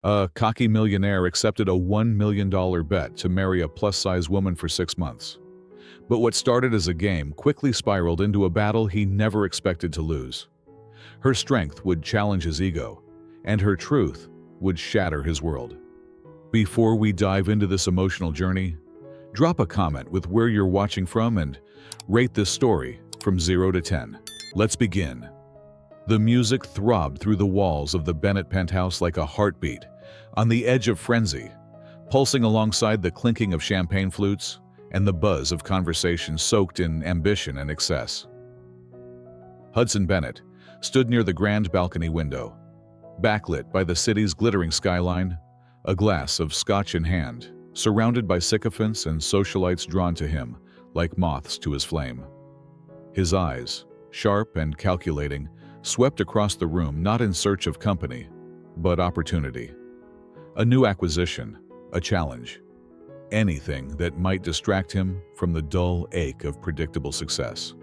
A cocky millionaire accepted a $1 million bet to marry a plus-size woman for 6 months. But what started as a game quickly spiraled into a battle he never expected to lose. Her strength would challenge his ego, and her truth would shatter his world. Before we dive into this emotional journey, drop a comment with where you're watching from and rate this story from 0 to 10. Let's begin. The music throbbed through the walls of the Bennett penthouse like a heartbeat, on the edge of frenzy, pulsing alongside the clinking of champagne flutes and the buzz of conversation soaked in ambition and excess. Hudson Bennett stood near the grand balcony window, backlit by the city's glittering skyline, a glass of scotch in hand, surrounded by sycophants and socialites drawn to him like moths to his flame. His eyes, sharp and calculating, swept across the room not in search of company, but opportunity. A new acquisition, a challenge, anything that might distract him from the dull ache of predictable success.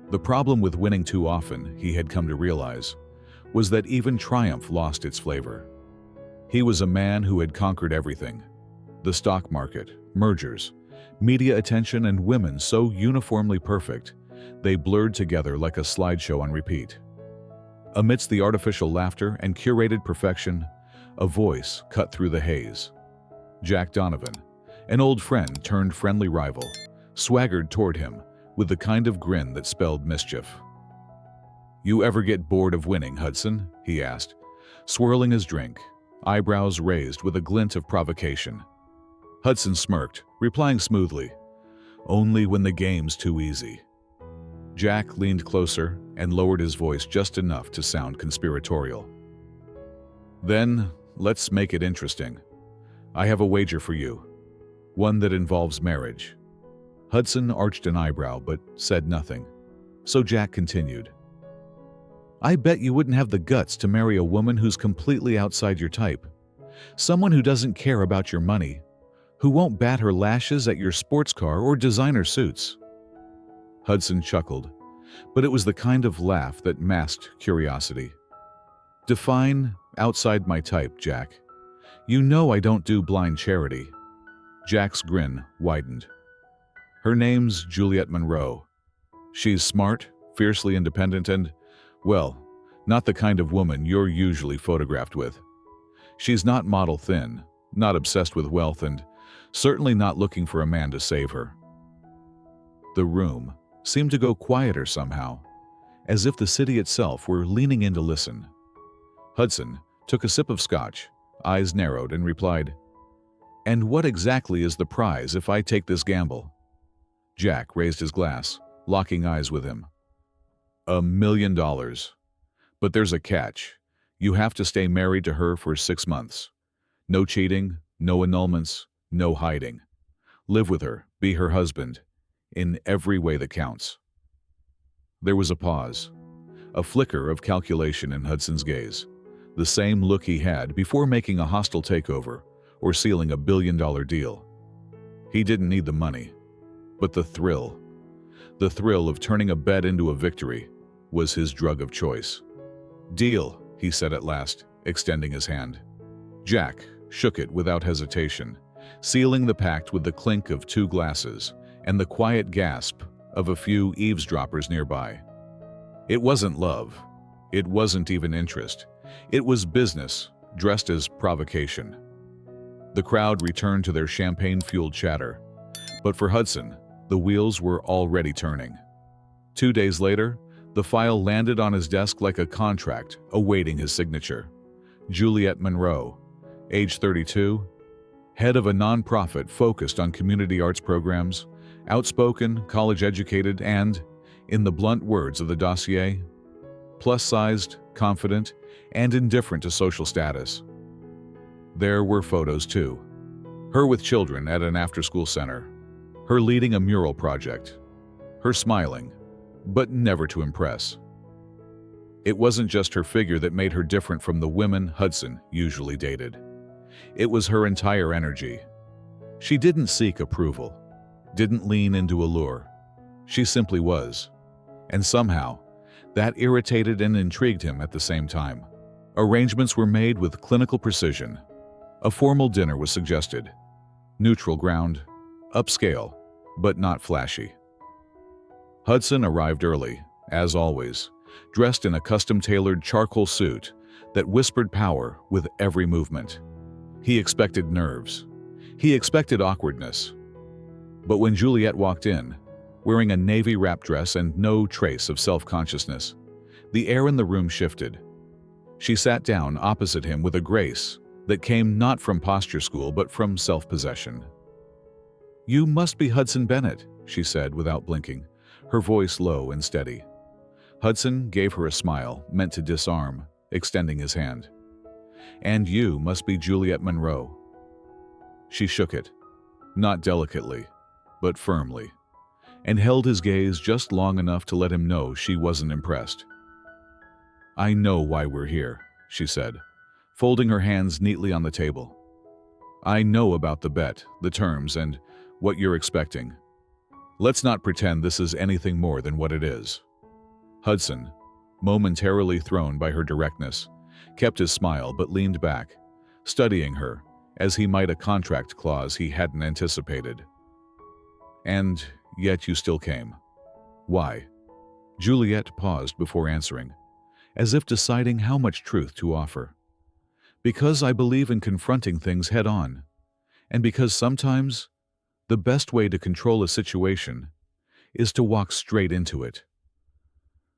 The problem with winning too often, he had come to realize, was that even triumph lost its flavor. He was a man who had conquered everything: the stock market, mergers, media attention, and women so uniformly perfect, they blurred together like a slideshow on repeat. Amidst the artificial laughter and curated perfection, a voice cut through the haze. Jack Donovan, an old friend turned friendly rival, swaggered toward him with the kind of grin that spelled mischief. "You ever get bored of winning, Hudson?" he asked, swirling his drink, eyebrows raised with a glint of provocation. Hudson smirked, replying smoothly, "Only when the game's too easy." Jack leaned closer and lowered his voice just enough to sound conspiratorial. "Then, let's make it interesting. I have a wager for you, one that involves marriage." Hudson arched an eyebrow but said nothing, so Jack continued. "I bet you wouldn't have the guts to marry a woman who's completely outside your type. Someone who doesn't care about your money, who won't bat her lashes at your sports car or designer suits." Hudson chuckled, but it was the kind of laugh that masked curiosity. "Define outside my type, Jack. You know I don't do blind charity." Jack's grin widened. "Her name's Juliette Monroe. She's smart, fiercely independent, and, well, not the kind of woman you're usually photographed with. She's not model thin, not obsessed with wealth, and certainly not looking for a man to save her." The room seemed to go quieter somehow, as if the city itself were leaning in to listen. Hudson took a sip of scotch, eyes narrowed, and replied, "And what exactly is the prize if I take this gamble?" Jack raised his glass, locking eyes with him. $1 million. But there's a catch. You have to stay married to her for 6 months. No cheating, no annulments, no hiding. Live with her, be her husband, in every way that counts." There was a pause, a flicker of calculation in Hudson's gaze, the same look he had before making a hostile takeover or sealing $1 billion deal. He didn't need the money, but the thrill of turning a bet into a victory, was his drug of choice. "Deal," he said at last, extending his hand. Jack shook it without hesitation, sealing the pact with the clink of 2 glasses and the quiet gasp of a few eavesdroppers nearby. It wasn't love. It wasn't even interest. It was business, dressed as provocation. The crowd returned to their champagne-fueled chatter, but for Hudson, the wheels were already turning. 2 days later, the file landed on his desk like a contract awaiting his signature. Juliette Monroe, age 32, head of a nonprofit focused on community arts programs, outspoken, college-educated, and, in the blunt words of the dossier, plus-sized, confident, and indifferent to social status. There were photos, too. Her with children at an after-school center, her leading a mural project, her smiling, but never to impress. It wasn't just her figure that made her different from the women Hudson usually dated. It was her entire energy. She didn't seek approval, didn't lean into allure. She simply was. And somehow, that irritated and intrigued him at the same time. Arrangements were made with clinical precision. A formal dinner was suggested. Neutral ground, upscale, but not flashy. Hudson arrived early, as always, dressed in a custom-tailored charcoal suit that whispered power with every movement. He expected nerves. He expected awkwardness. But when Juliette walked in, wearing a navy wrap dress and no trace of self-consciousness, the air in the room shifted. She sat down opposite him with a grace that came not from posture school but from self-possession. "You must be Hudson Bennett," she said without blinking, her voice low and steady. Hudson gave her a smile meant to disarm, extending his hand. "And you must be Juliette Monroe." She shook it, not delicately, but firmly, and held his gaze just long enough to let him know she wasn't impressed. "I know why we're here," she said, folding her hands neatly on the table. "I know about the bet, the terms, and what you're expecting. Let's not pretend this is anything more than what it is." Hudson, momentarily thrown by her directness, kept his smile but leaned back, studying her as he might a contract clause he hadn't anticipated. "And yet you still came. Why?" Juliette paused before answering, as if deciding how much truth to offer. "Because I believe in confronting things head-on, and because sometimes the best way to control a situation is to walk straight into it."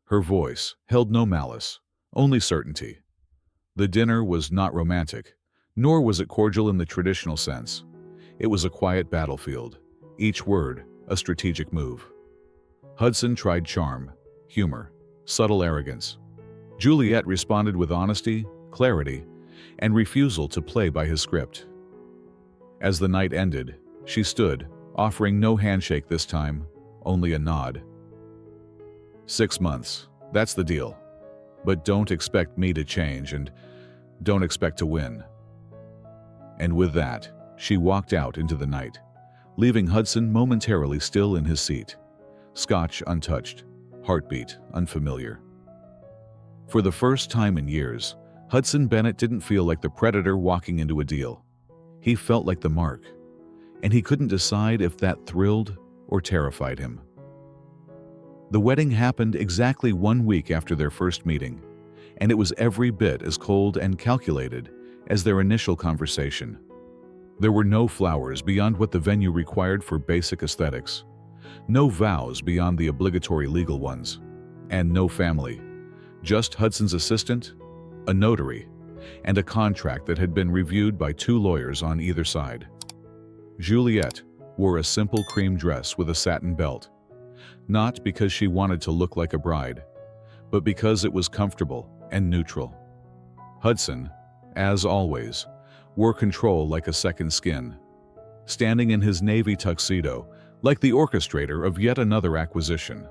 Her voice held no malice, only certainty. The dinner was not romantic, nor was it cordial in the traditional sense. It was a quiet battlefield, each word a strategic move. Hudson tried charm, humor, subtle arrogance. Juliette responded with honesty, clarity, and refusal to play by his script. As the night ended, she stood, offering no handshake this time, only a nod. 6 months, that's the deal. But don't expect me to change, and don't expect to win." And with that, she walked out into the night, leaving Hudson momentarily still in his seat, scotch untouched, heartbeat unfamiliar. For the first time in years, Hudson Bennett didn't feel like the predator walking into a deal. He felt like the mark, and he couldn't decide if that thrilled or terrified him. The wedding happened exactly 1 week after their first meeting, and it was every bit as cold and calculated as their initial conversation. There were no flowers beyond what the venue required for basic aesthetics, no vows beyond the obligatory legal ones, and no family, just Hudson's assistant, a notary, and a contract that had been reviewed by 2 lawyers on either side. Juliette wore a simple cream dress with a satin belt, not because she wanted to look like a bride, but because it was comfortable and neutral. Hudson, as always, wore control like a second skin, standing in his navy tuxedo like the orchestrator of yet another acquisition.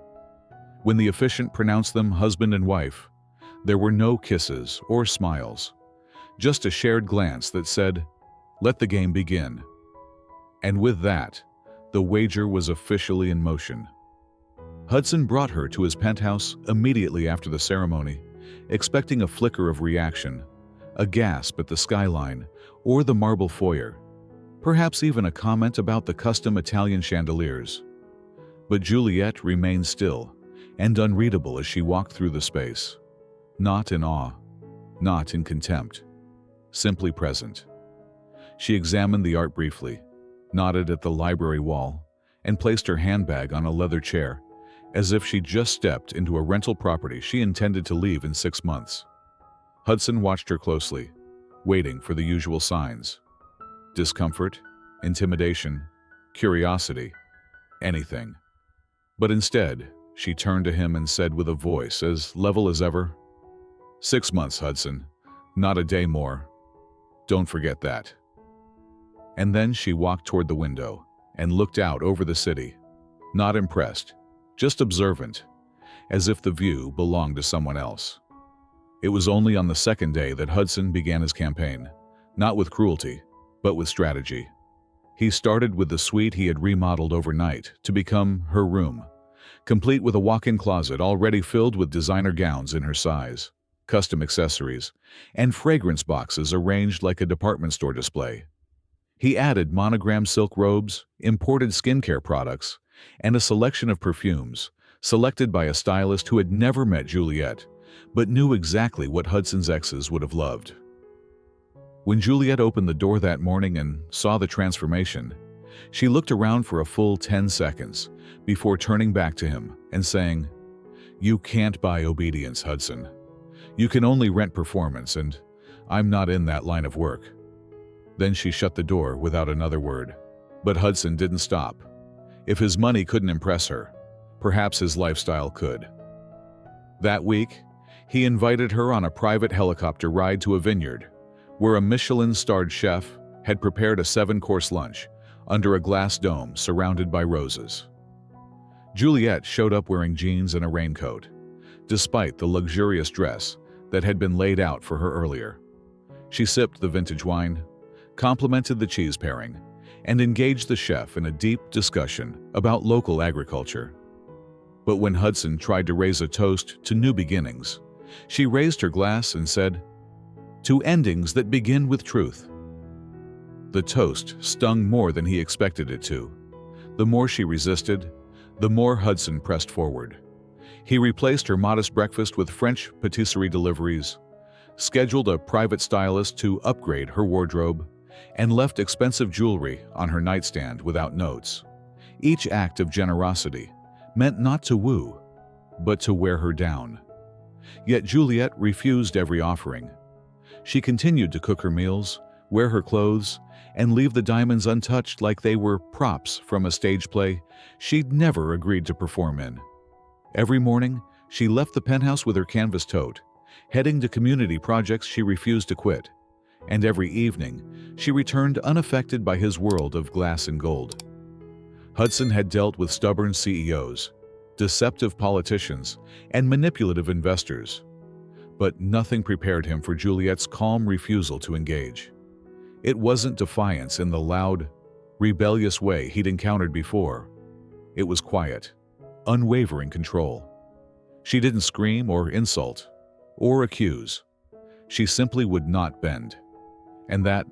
When the officiant pronounced them husband and wife, there were no kisses or smiles, just a shared glance that said, "Let the game begin." And with that, the wager was officially in motion. Hudson brought her to his penthouse immediately after the ceremony, expecting a flicker of reaction, a gasp at the skyline or the marble foyer, perhaps even a comment about the custom Italian chandeliers. But Juliette remained still and unreadable as she walked through the space, not in awe, not in contempt, simply present. She examined the art briefly, nodded at the library wall, and placed her handbag on a leather chair, as if she'd just stepped into a rental property she intended to leave in 6 months. Hudson watched her closely, waiting for the usual signs. Discomfort, intimidation, curiosity, anything. But instead, she turned to him and said with a voice as level as ever, "6 months, Hudson, not a day more. Don't forget that." And then she walked toward the window and looked out over the city, not impressed, just observant, as if the view belonged to someone else. It was only on the second day that Hudson began his campaign, not with cruelty, but with strategy. He started with the suite he had remodeled overnight to become her room, complete with a walk-in closet already filled with designer gowns in her size. custom accessories, and fragrance boxes arranged like a department store display. He added monogrammed silk robes, imported skincare products, and a selection of perfumes, selected by a stylist who had never met Juliette, but knew exactly what Hudson's exes would have loved. When Juliette opened the door that morning and saw the transformation, she looked around for a full 10 seconds before turning back to him and saying, "You can't buy obedience, Hudson. You can only rent performance, and I'm not in that line of work." Then she shut the door without another word. But Hudson didn't stop. If his money couldn't impress her, perhaps his lifestyle could. That week, he invited her on a private helicopter ride to a vineyard, where a Michelin-starred chef had prepared a 7-course lunch under a glass dome surrounded by roses. Juliette showed up wearing jeans and a raincoat, despite the luxurious dress that had been laid out for her earlier. She sipped the vintage wine, complimented the cheese pairing, and engaged the chef in a deep discussion about local agriculture. But when Hudson tried to raise a toast to new beginnings, she raised her glass and said, "To endings that begin with truth." The toast stung more than he expected it to. The more she resisted, the more Hudson pressed forward. He replaced her modest breakfast with French patisserie deliveries, scheduled a private stylist to upgrade her wardrobe, and left expensive jewelry on her nightstand without notes. Each act of generosity meant not to woo, but to wear her down. Yet Juliette refused every offering. She continued to cook her meals, wear her clothes, and leave the diamonds untouched like they were props from a stage play she'd never agreed to perform in. Every morning, she left the penthouse with her canvas tote, heading to community projects she refused to quit. And every evening, she returned unaffected by his world of glass and gold. Hudson had dealt with stubborn CEOs, deceptive politicians, and manipulative investors. But nothing prepared him for Juliette's calm refusal to engage. It wasn't defiance in the loud, rebellious way he'd encountered before. It was quiet, unwavering control. She didn't scream or insult or accuse. She simply would not bend. And that,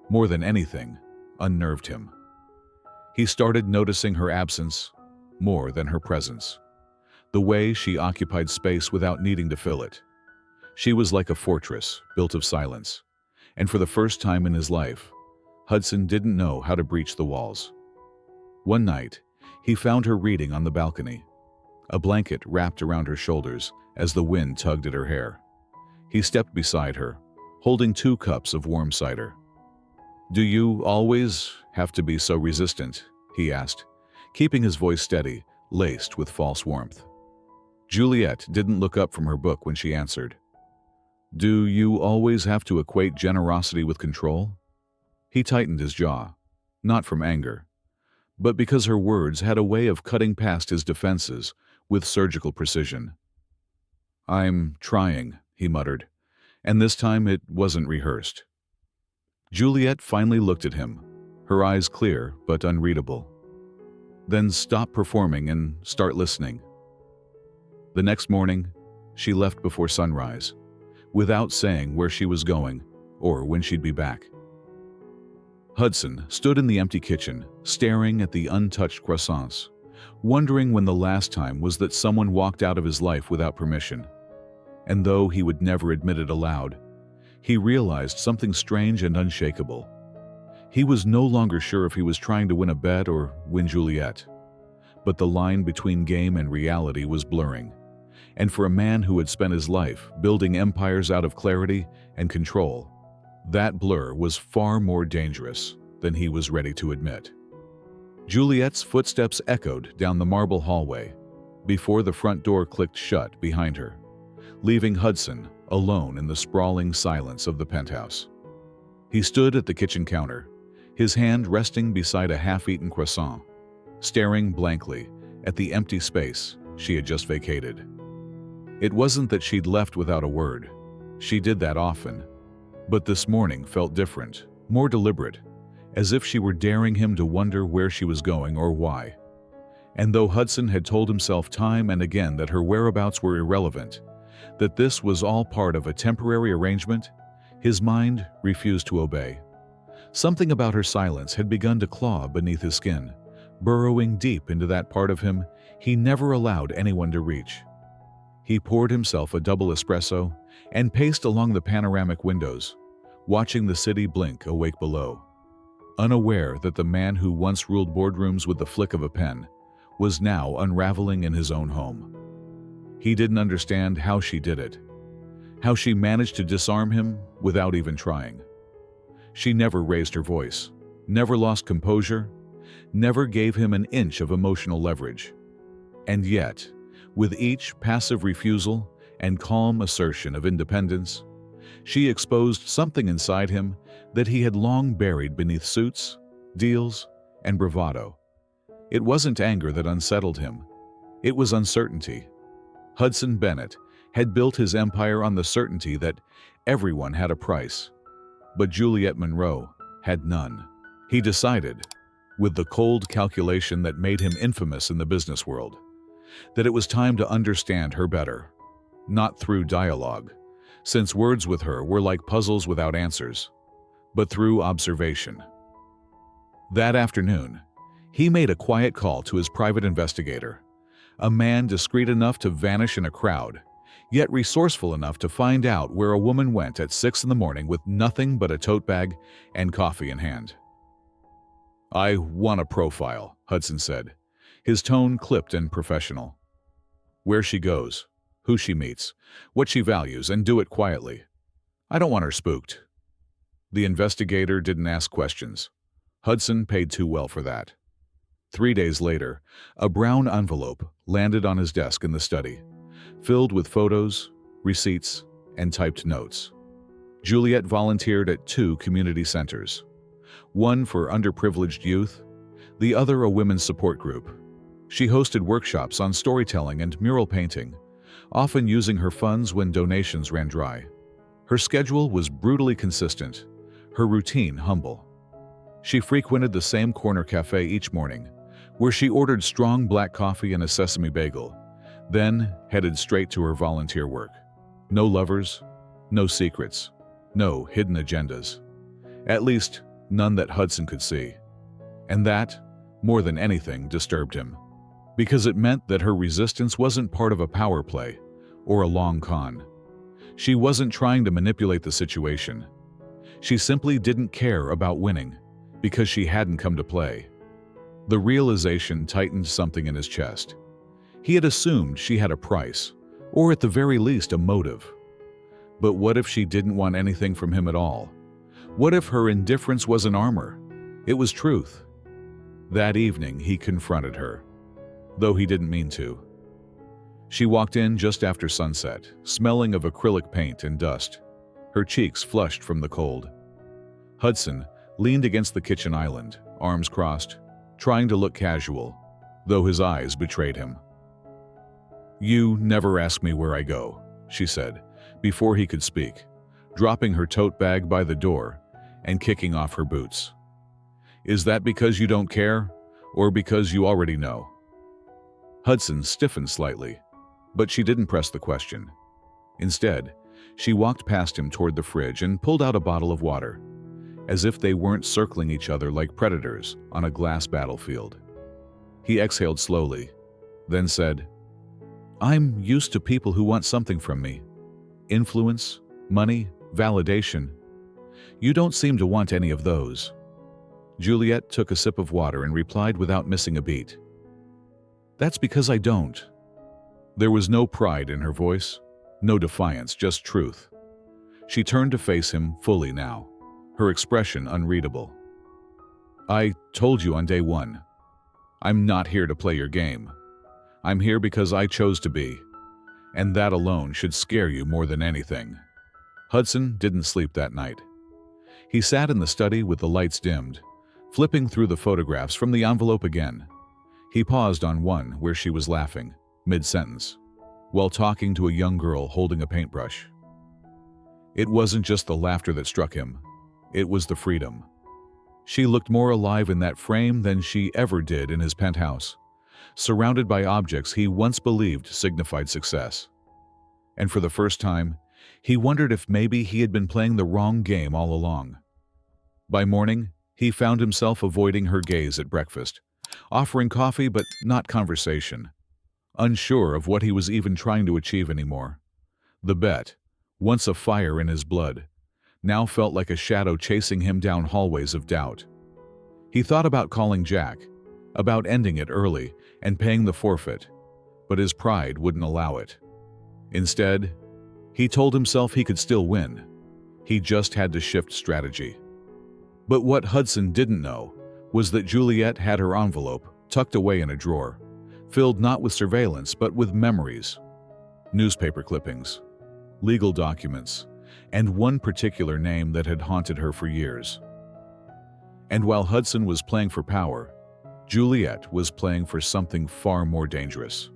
more than anything, unnerved him. He started noticing her absence more than her presence. The way she occupied space without needing to fill it. She was like a fortress built of silence. And for the first time in his life, Hudson didn't know how to breach the walls. One night, he found her reading on the balcony, a blanket wrapped around her shoulders as the wind tugged at her hair. He stepped beside her, holding 2 cups of warm cider. "Do you always have to be so resistant?" he asked, keeping his voice steady, laced with false warmth. Juliette didn't look up from her book when she answered. "Do you always have to equate generosity with control?" He tightened his jaw, not from anger, but because her words had a way of cutting past his defenses with surgical precision. "I'm trying," he muttered, and this time it wasn't rehearsed. Juliette finally looked at him, her eyes clear but unreadable. "Then stop performing and start listening." The next morning, she left before sunrise, without saying where she was going or when she'd be back. Hudson stood in the empty kitchen, staring at the untouched croissants, wondering when the last time was that someone walked out of his life without permission. And though he would never admit it aloud, he realized something strange and unshakable. He was no longer sure if he was trying to win a bet or win Juliette. But the line between game and reality was blurring. And for a man who had spent his life building empires out of clarity and control, that blur was far more dangerous than he was ready to admit. Juliette's footsteps echoed down the marble hallway before the front door clicked shut behind her, leaving Hudson alone in the sprawling silence of the penthouse. He stood at the kitchen counter, his hand resting beside a half-eaten croissant, staring blankly at the empty space she had just vacated. It wasn't that she'd left without a word. She did that often. But this morning felt different, more deliberate, as if she were daring him to wonder where she was going or why. And though Hudson had told himself time and again that her whereabouts were irrelevant, that this was all part of a temporary arrangement, his mind refused to obey. Something about her silence had begun to claw beneath his skin, burrowing deep into that part of him he never allowed anyone to reach. He poured himself a double espresso and paced along the panoramic windows, watching the city blink awake below, unaware that the man who once ruled boardrooms with the flick of a pen was now unraveling in his own home. He didn't understand how she did it, how she managed to disarm him without even trying. She never raised her voice, never lost composure, never gave him an inch of emotional leverage. And yet, with each passive refusal and calm assertion of independence, she exposed something inside him that he had long buried beneath suits, deals, and bravado. It wasn't anger that unsettled him. It was uncertainty. Hudson Bennett had built his empire on the certainty that everyone had a price, but Juliette Monroe had none. He decided, with the cold calculation that made him infamous in the business world, that it was time to understand her better, not through dialogue, since words with her were like puzzles without answers, but through observation. That afternoon, he made a quiet call to his private investigator, a man discreet enough to vanish in a crowd, yet resourceful enough to find out where a woman went at 6 in the morning with nothing but a tote bag and coffee in hand. "I want a profile," Hudson said, his tone clipped and professional. "Where she goes, who she meets, what she values, and do it quietly. I don't want her spooked." The investigator didn't ask questions. Hudson paid too well for that. 3 days later, a brown envelope landed on his desk in the study, filled with photos, receipts, and typed notes. Juliette volunteered at 2 community centers, one for underprivileged youth, the other a women's support group. She hosted workshops on storytelling and mural painting, often using her funds when donations ran dry. Her schedule was brutally consistent, her routine humble. She frequented the same corner cafe each morning, where she ordered strong black coffee and a sesame bagel, then headed straight to her volunteer work. No lovers, no secrets, no hidden agendas. At least, none that Hudson could see. And that, more than anything, disturbed him, because it meant that her resistance wasn't part of a power play or a long con. She wasn't trying to manipulate the situation. She simply didn't care about winning because she hadn't come to play. The realization tightened something in his chest. He had assumed she had a price, or at the very least a motive. But what if she didn't want anything from him at all? What if her indifference was an armor? It was truth. That evening he confronted her, though he didn't mean to. She walked in just after sunset, smelling of acrylic paint and dust, her cheeks flushed from the cold. Hudson leaned against the kitchen island, arms crossed, trying to look casual, though his eyes betrayed him. "You never ask me where I go," she said, before he could speak, dropping her tote bag by the door and kicking off her boots. "Is that because you don't care, or because you already know?" Hudson stiffened slightly, but she didn't press the question. Instead, she walked past him toward the fridge and pulled out a bottle of water, as if they weren't circling each other like predators on a glass battlefield. He exhaled slowly, then said, "I'm used to people who want something from me. Influence, money, validation. You don't seem to want any of those." Juliette took a sip of water and replied without missing a beat, "That's because I don't." There was no pride in her voice, no defiance, just truth. She turned to face him fully now, her expression unreadable. "I told you on day one. I'm not here to play your game. I'm here because I chose to be, and that alone should scare you more than anything." Hudson didn't sleep that night. He sat in the study with the lights dimmed, flipping through the photographs from the envelope again. He paused on one where she was laughing, mid-sentence, while talking to a young girl holding a paintbrush. It wasn't just the laughter that struck him, it was the freedom. She looked more alive in that frame than she ever did in his penthouse, surrounded by objects he once believed signified success. And for the first time, he wondered if maybe he had been playing the wrong game all along. By morning, he found himself avoiding her gaze at breakfast, offering coffee but not conversation, unsure of what he was even trying to achieve anymore. The bet, once a fire in his blood, now felt like a shadow chasing him down hallways of doubt. He thought about calling Jack, about ending it early and paying the forfeit, but his pride wouldn't allow it. Instead, he told himself he could still win. He just had to shift strategy. But what Hudson didn't know was that Juliette had her envelope tucked away in a drawer, filled not with surveillance but with memories, newspaper clippings, legal documents, and one particular name that had haunted her for years. And while Hudson was playing for power, Juliette was playing for something far more dangerous: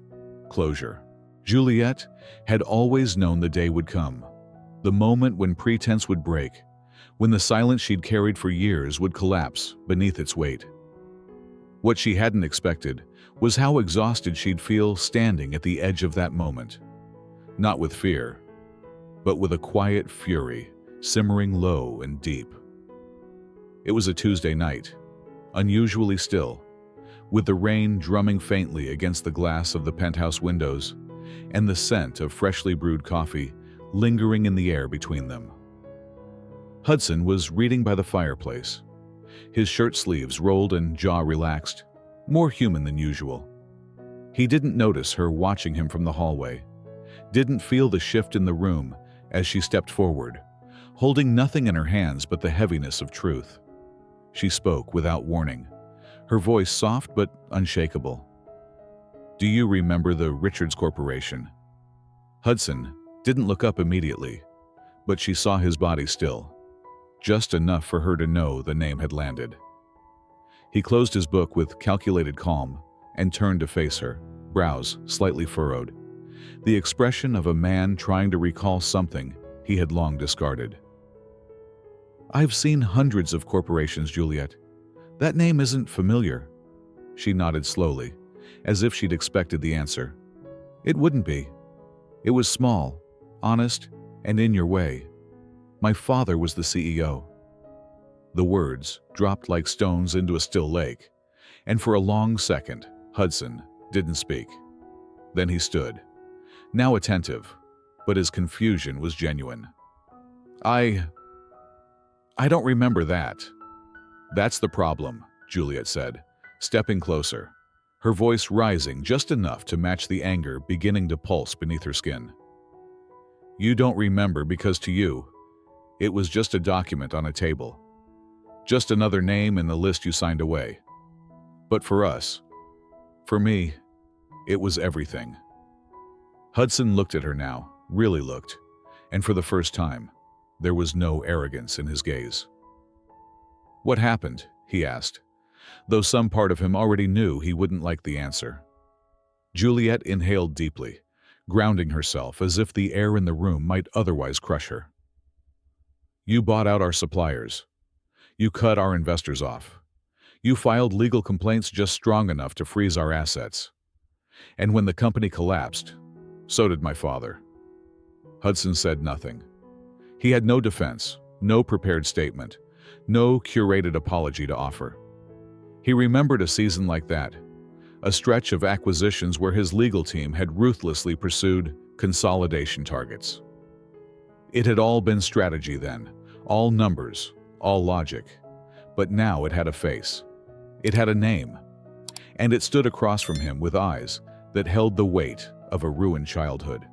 closure. Juliette had always known the day would come, the moment when pretense would break, when the silence she'd carried for years would collapse beneath its weight. What she hadn't expected was how exhausted she'd feel standing at the edge of that moment. Not with fear, but with a quiet fury simmering low and deep. It was a Tuesday night, unusually still, with the rain drumming faintly against the glass of the penthouse windows and the scent of freshly brewed coffee lingering in the air between them. Hudson was reading by the fireplace, his shirt sleeves rolled and jaw relaxed, more human than usual. He didn't notice her watching him from the hallway, didn't feel the shift in the room as she stepped forward, holding nothing in her hands but the heaviness of truth. She spoke without warning, her voice soft but unshakable. "Do you remember the Richards Corporation?" Hudson didn't look up immediately, but she saw his body still, just enough for her to know the name had landed. He closed his book with calculated calm and turned to face her, brows slightly furrowed, the expression of a man trying to recall something he had long discarded. "I've seen hundreds of corporations, Juliette. That name isn't familiar." She nodded slowly, as if she'd expected the answer. "It wouldn't be. It was small, honest, and in your way. My father was the CEO." The words dropped like stones into a still lake, and for a long second, Hudson didn't speak. Then he stood, now attentive, but his confusion was genuine. I don't remember that." "That's the problem," Juliette said, stepping closer, her voice rising just enough to match the anger beginning to pulse beneath her skin. "You don't remember because to you, it was just a document on a table. Just another name in the list you signed away. But for us, for me, it was everything." Hudson looked at her now, really looked, and for the first time, there was no arrogance in his gaze. "What happened?" he asked, though some part of him already knew he wouldn't like the answer. Juliette inhaled deeply, grounding herself as if the air in the room might otherwise crush her. "You bought out our suppliers. You cut our investors off. You filed legal complaints just strong enough to freeze our assets. And when the company collapsed, so did my father." Hudson said nothing. He had no defense, no prepared statement, no curated apology to offer. He remembered a season like that, a stretch of acquisitions where his legal team had ruthlessly pursued consolidation targets. It had all been strategy then, all numbers, all logic, but now it had a face. It had a name, and it stood across from him with eyes that held the weight of a ruined childhood.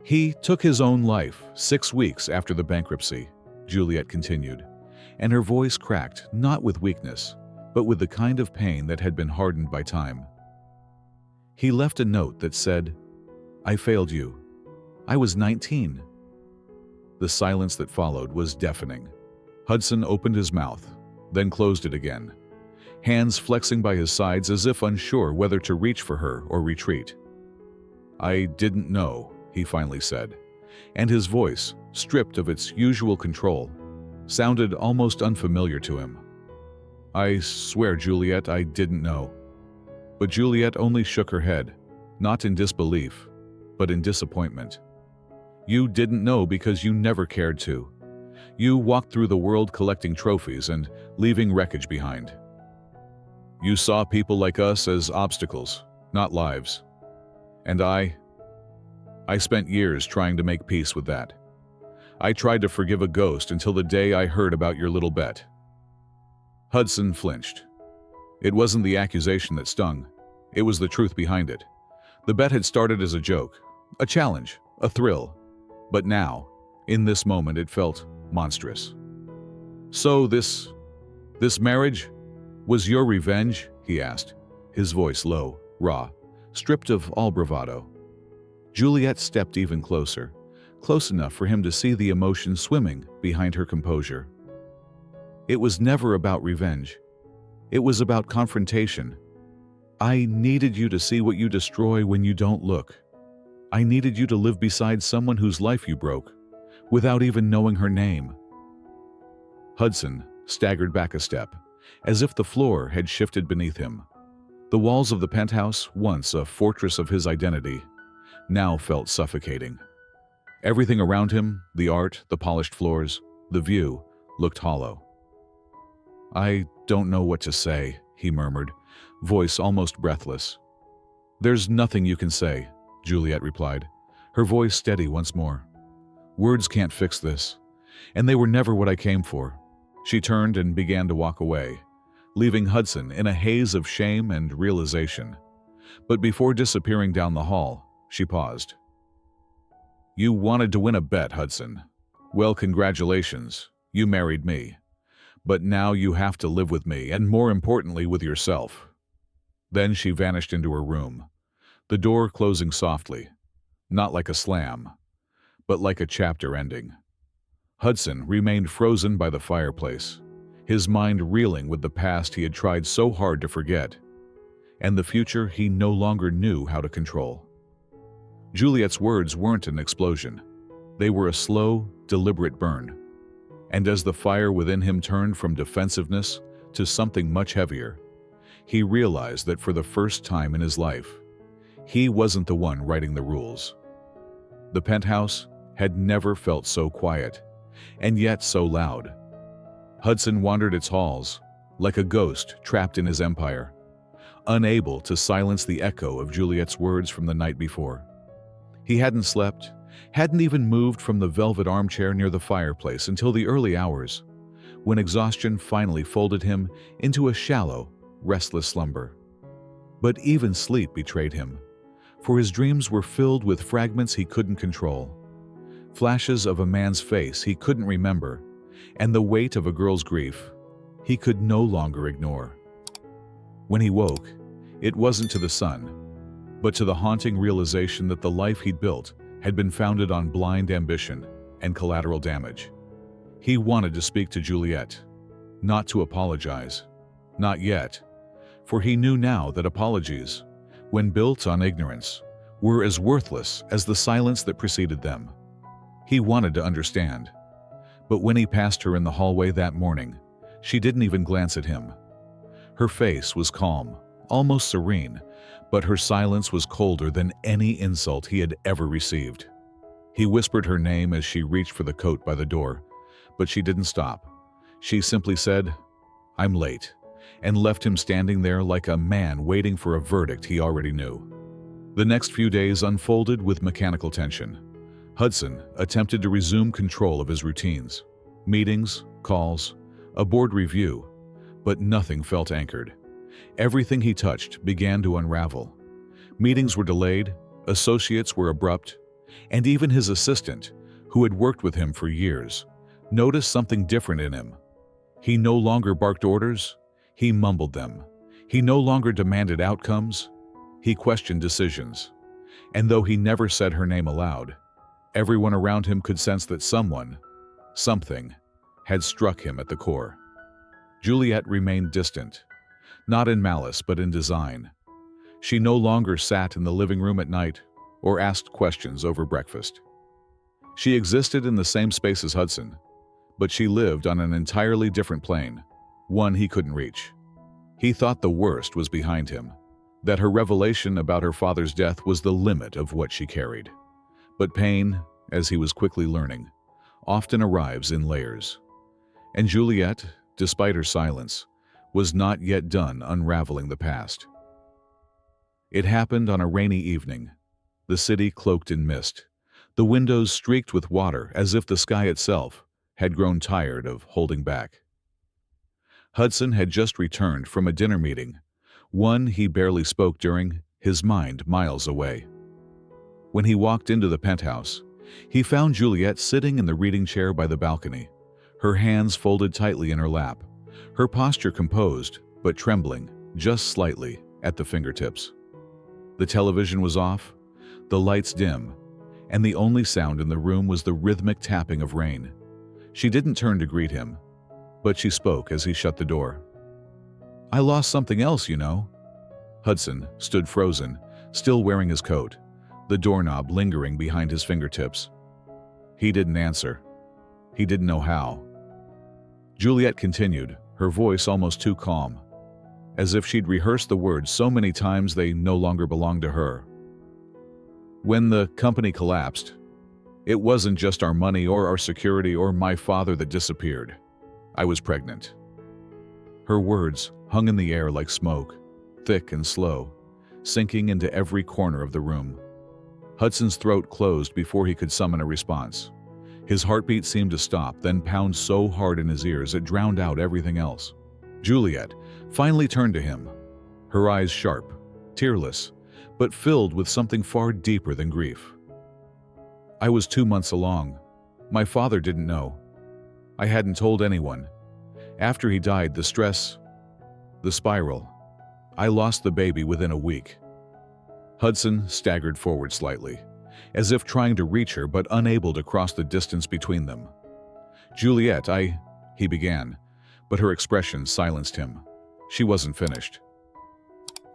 "He took his own life 6 weeks after the bankruptcy," Juliette continued, and her voice cracked not with weakness, but with the kind of pain that had been hardened by time. "He left a note that said, 'I failed you. I was 19. The silence that followed was deafening. Hudson opened his mouth, then closed it again, hands flexing by his sides as if unsure whether to reach for her or retreat. "I didn't know," he finally said, and his voice, stripped of its usual control, sounded almost unfamiliar to him. "I swear, Juliette, I didn't know." But Juliette only shook her head, not in disbelief, but in disappointment. You didn't know because you never cared to. You walked through the world collecting trophies and leaving wreckage behind. You saw people like us as obstacles, not lives. And I spent years trying to make peace with that. I tried to forgive a ghost until the day I heard about your little bet. Hudson flinched. It wasn't the accusation that stung. It was the truth behind it. The bet had started as a joke, a challenge, a thrill. But now, in this moment, it felt monstrous. So this marriage was your revenge? He asked, his voice low, raw, stripped of all bravado. Juliette stepped even closer, close enough for him to see the emotion swimming behind her composure. It was never about revenge. It was about confrontation. I needed you to see what you destroy when you don't look. I needed you to live beside someone whose life you broke, without even knowing her name. Hudson staggered back a step, as if the floor had shifted beneath him. The walls of the penthouse, once a fortress of his identity, now felt suffocating. Everything around him, the art, the polished floors, the view, looked hollow. I don't know what to say, he murmured, voice almost breathless. There's nothing you can say, Juliette replied, her voice steady once more. Words can't fix this, and they were never what I came for. She turned and began to walk away, leaving Hudson in a haze of shame and realization. But before disappearing down the hall, she paused. You wanted to win a bet, Hudson. Well, congratulations. You married me. But now you have to live with me, and more importantly, with yourself. Then she vanished into her room, the door closing softly, not like a slam, but like a chapter ending. Hudson remained frozen by the fireplace, his mind reeling with the past he had tried so hard to forget, and the future he no longer knew how to control. Juliette's words weren't an explosion. They were a slow, deliberate burn. And as the fire within him turned from defensiveness to something much heavier, he realized that for the first time in his life, he wasn't the one writing the rules. The penthouse had never felt so quiet, and yet so loud. Hudson wandered its halls, like a ghost trapped in his empire, unable to silence the echo of Juliette's words from the night before. He hadn't slept, hadn't even moved from the velvet armchair near the fireplace until the early hours, when exhaustion finally folded him into a shallow, restless slumber. But even sleep betrayed him, for his dreams were filled with fragments he couldn't control, flashes of a man's face he couldn't remember, and the weight of a girl's grief he could no longer ignore. When he woke, it wasn't to the sun, but to the haunting realization that the life he'd built had been founded on blind ambition and collateral damage. He wanted to speak to Juliette, not to apologize, not yet, for he knew now that apologies, when built on ignorance, were as worthless as the silence that preceded them. He wanted to understand, but when he passed her in the hallway that morning, she didn't even glance at him. Her face was calm, almost serene, but her silence was colder than any insult he had ever received. He whispered her name as she reached for the coat by the door, but she didn't stop. She simply said, "I'm late," and left him standing there like a man waiting for a verdict he already knew. The next few days unfolded with mechanical tension. Hudson attempted to resume control of his routines, meetings, calls, a board review, but nothing felt anchored. Everything he touched began to unravel. Meetings were delayed, associates were abrupt, and even his assistant, who had worked with him for years, noticed something different in him. He no longer barked orders, he mumbled them. He no longer demanded outcomes, he questioned decisions. And though he never said her name aloud, everyone around him could sense that someone, something, had struck him at the core. Juliette remained distant, not in malice but in design. She no longer sat in the living room at night or asked questions over breakfast. She existed in the same space as Hudson, but she lived on an entirely different plane, one he couldn't reach. He thought the worst was behind him, that her revelation about her father's death was the limit of what she carried. But pain as he was quickly learning, often arrives in layers. And Juliette, despite her silence, was not yet done unraveling the past. It happened on a rainy evening, the city cloaked in mist, the windows streaked with water as if the sky itself had grown tired of holding back. Hudson had just returned from a dinner meeting, one he barely spoke during, his mind miles away. When he walked into the penthouse, he found Juliette sitting in the reading chair by the balcony, her hands folded tightly in her lap, her posture composed but trembling just slightly at the fingertips. The television was off, the lights dim, and the only sound in the room was the rhythmic tapping of rain. She didn't turn to greet him, but she spoke as he shut the door. "I lost something else, you know." Hudson stood frozen, still wearing his coat, the doorknob lingering behind his fingertips. He didn't answer. He didn't know how. Juliette continued, her voice almost too calm, as if she'd rehearsed the words so many times they no longer belonged to her. "When the company collapsed, it wasn't just our money or our security or my father that disappeared. I was pregnant." Her words hung in the air like smoke, thick and slow, sinking into every corner of the room. Hudson's throat closed before he could summon a response. His heartbeat seemed to stop, then pound so hard in his ears it drowned out everything else. Juliette finally turned to him, her eyes sharp, tearless, but filled with something far deeper than grief. "I was 2 months along. My father didn't know. I hadn't told anyone. After he died, the stress, the spiral. I lost the baby within a week." Hudson staggered forward slightly, as if trying to reach her but unable to cross the distance between them. "Juliette, he began, but her expression silenced him. She wasn't finished.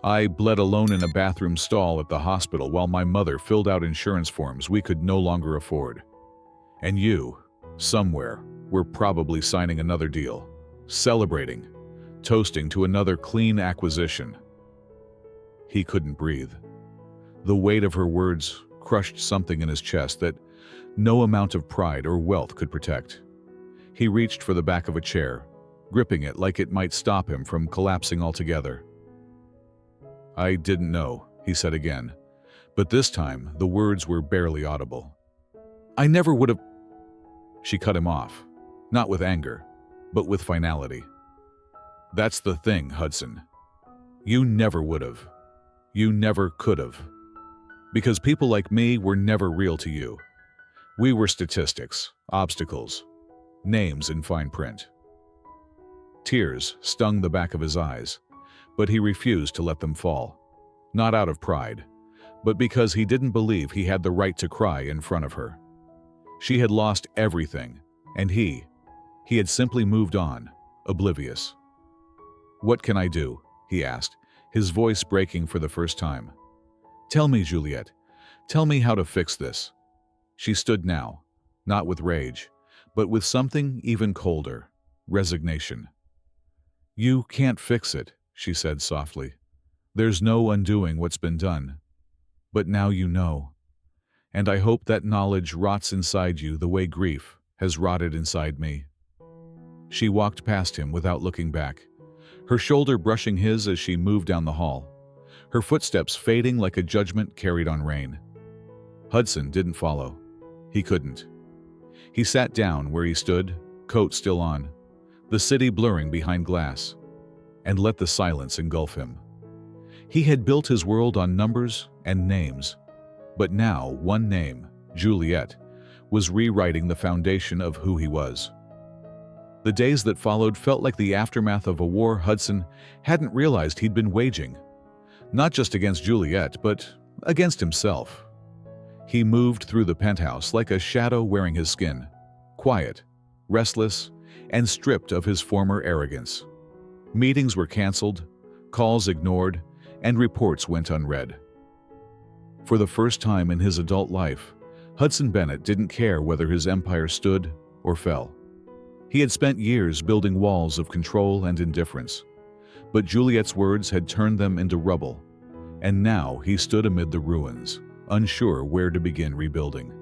"I bled alone in a bathroom stall at the hospital while my mother filled out insurance forms we could no longer afford. And you, somewhere, were probably signing another deal, celebrating, toasting to another clean acquisition." He couldn't breathe. The weight of her words crushed something in his chest that no amount of pride or wealth could protect. He reached for the back of a chair, gripping it like it might stop him from collapsing altogether. "I didn't know," he said again, but this time the words were barely audible. "I never would have—" She cut him off, not with anger, but with finality. "That's the thing, Hudson. You never would have. You never could have. Because people like me were never real to you. We were statistics, obstacles, names in fine print." Tears stung the back of his eyes, but he refused to let them fall, not out of pride, but because he didn't believe he had the right to cry in front of her. She had lost everything, and he had simply moved on, oblivious. "What can I do?" he asked, his voice breaking for the first time. "Tell me, Juliette. Tell me how to fix this." She stood now, not with rage, but with something even colder, resignation. "You can't fix it," she said softly. "There's no undoing what's been done. But now you know. And I hope that knowledge rots inside you the way grief has rotted inside me." She walked past him without looking back, her shoulder brushing his as she moved down the hall, her footsteps fading like a judgment carried on rain. Hudson didn't follow. He couldn't. He sat down where he stood, coat still on, the city blurring behind glass, and let the silence engulf him. He had built his world on numbers and names, but now one name, Juliette, was rewriting the foundation of who he was. The days that followed felt like the aftermath of a war Hudson hadn't realized he'd been waging, not just against Juliette, but against himself. He moved through the penthouse like a shadow wearing his skin, quiet, restless, and stripped of his former arrogance. Meetings were canceled, calls ignored, and reports went unread. For the first time in his adult life, Hudson Bennett didn't care whether his empire stood or fell. He had spent years building walls of control and indifference, but Juliette's words had turned them into rubble, and now he stood amid the ruins, unsure where to begin rebuilding.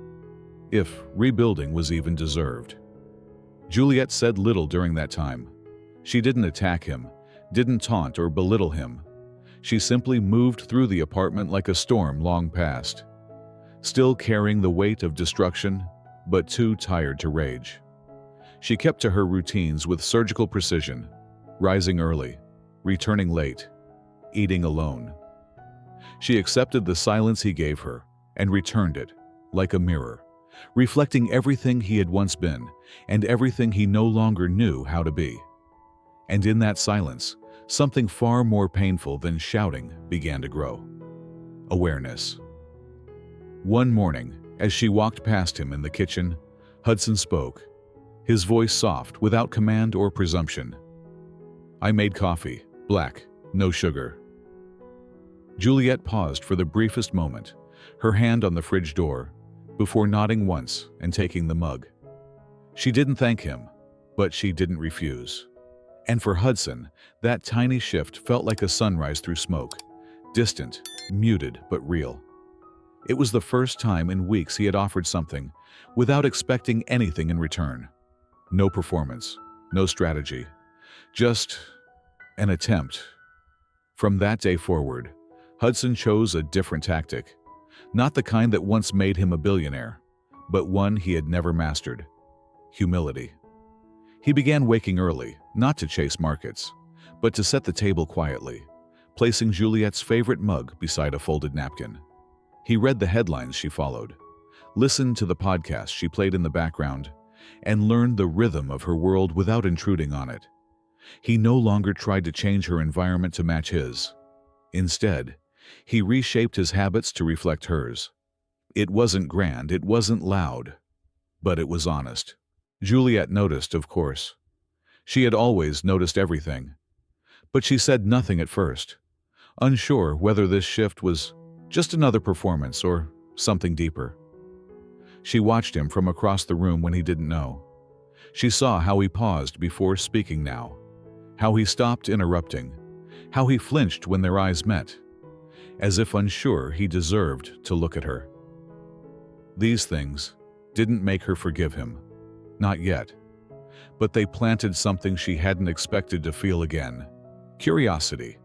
if rebuilding was even deserved. Juliette said little during that time. She didn't attack him, didn't taunt or belittle him. She simply moved through the apartment like a storm long past, still carrying the weight of destruction, but too tired to rage. She kept to her routines with surgical precision, rising early, returning late, eating alone. She accepted the silence he gave her and returned it, like a mirror, reflecting everything he had once been and everything he no longer knew how to be. And in that silence, something far more painful than shouting began to grow. Awareness. One morning, as she walked past him in the kitchen, Hudson spoke, his voice soft, without command or presumption. "I made coffee, black, no sugar." Juliette paused for the briefest moment, her hand on the fridge door, before nodding once and taking the mug. She didn't thank him, but she didn't refuse. And for Hudson, that tiny shift felt like a sunrise through smoke, distant, muted, but real. It was the first time in weeks he had offered something without expecting anything in return. No performance, no strategy, just an attempt. From that day forward, Hudson chose a different tactic, not the kind that once made him a billionaire, but one he had never mastered: humility. He began waking early, not to chase markets, but to set the table quietly, placing Juliette's favorite mug beside a folded napkin. He read the headlines she followed, listened to the podcast she played in the background, and learned the rhythm of her world without intruding on it. He no longer tried to change her environment to match his. Instead, he reshaped his habits to reflect hers. It wasn't grand, it wasn't loud, but it was honest. Juliette noticed, of course. She had always noticed everything. But she said nothing at first, unsure whether this shift was just another performance or something deeper. She watched him from across the room when he didn't know. She saw how he paused before speaking now, how he stopped interrupting, how he flinched when their eyes met, as if unsure he deserved to look at her. These things didn't make her forgive him, not yet, but they planted something she hadn't expected to feel again: curiosity.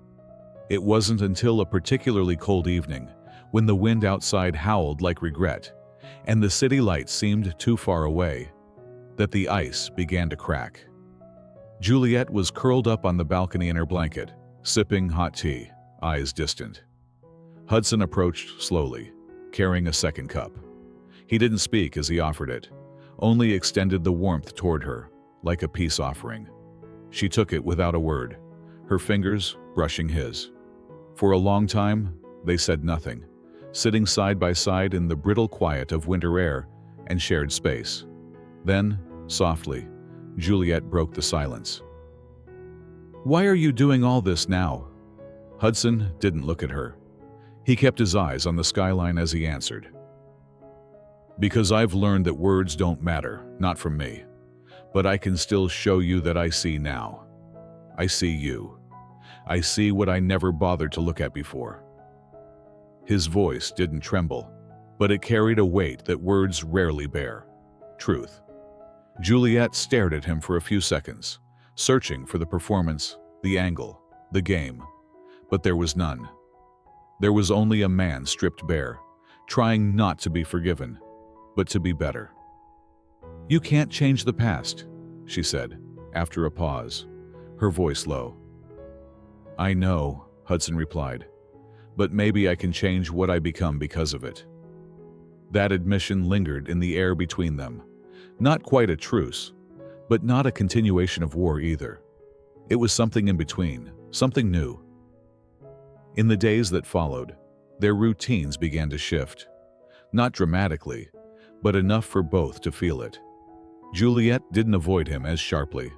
It wasn't until a particularly cold evening, when the wind outside howled like regret, and the city lights seemed too far away, that the ice began to crack. Juliette was curled up on the balcony in her blanket, sipping hot tea, eyes distant. Hudson approached slowly, carrying a second cup. He didn't speak as he offered it, only extended the warmth toward her, like a peace offering. She took it without a word, her fingers brushing his. For a long time, they said nothing, sitting side by side in the brittle quiet of winter air and shared space. Then, softly, Juliette broke the silence. "Why are you doing all this now?" Hudson didn't look at her. He kept his eyes on the skyline as he answered. "Because I've learned that words don't matter, not from me. But I can still show you that I see now. I see you. I see what I never bothered to look at before." His voice didn't tremble, but it carried a weight that words rarely bear: truth. Juliette stared at him for a few seconds, searching for the performance, the angle, the game. But there was none. There was only a man stripped bare, trying not to be forgiven, but to be better. "You can't change the past," she said, after a pause, her voice low. "I know," Hudson replied, "but maybe I can change what I become because of it." That admission lingered in the air between them. Not quite a truce, but not a continuation of war either. It was something in between, something new. In the days that followed, their routines began to shift. Not dramatically, but enough for both to feel it. Juliette didn't avoid him as sharply,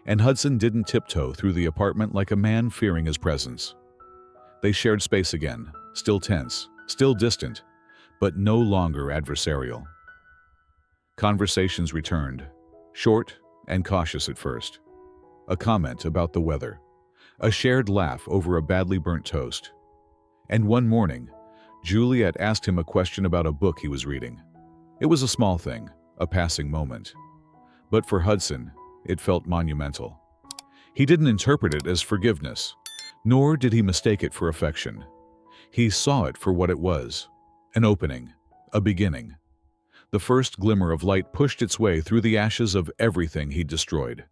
and Hudson didn't tiptoe through the apartment like a man fearing his presence. They shared space again, still tense, still distant, but no longer adversarial. Conversations returned, short and cautious at first. A comment about the weather, a shared laugh over a badly burnt toast. And one morning, Juliette asked him a question about a book he was reading. It was a small thing, a passing moment. But for Hudson, it felt monumental. He didn't interpret it as forgiveness, nor did he mistake it for affection. He saw it for what it was, an opening, a beginning. The first glimmer of light pushed its way through the ashes of everything he'd destroyed.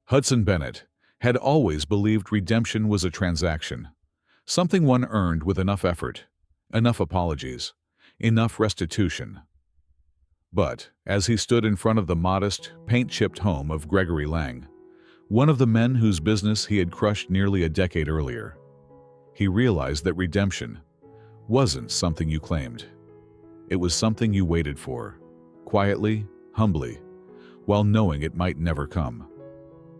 Hudson Bennett had always believed redemption was a transaction, something one earned with enough effort, enough apologies, enough restitution. But as he stood in front of the modest, paint-chipped home of Gregory Lang, one of the men whose business he had crushed nearly a decade earlier, he realized that redemption wasn't something you claimed. It was something you waited for, quietly, humbly, while knowing it might never come.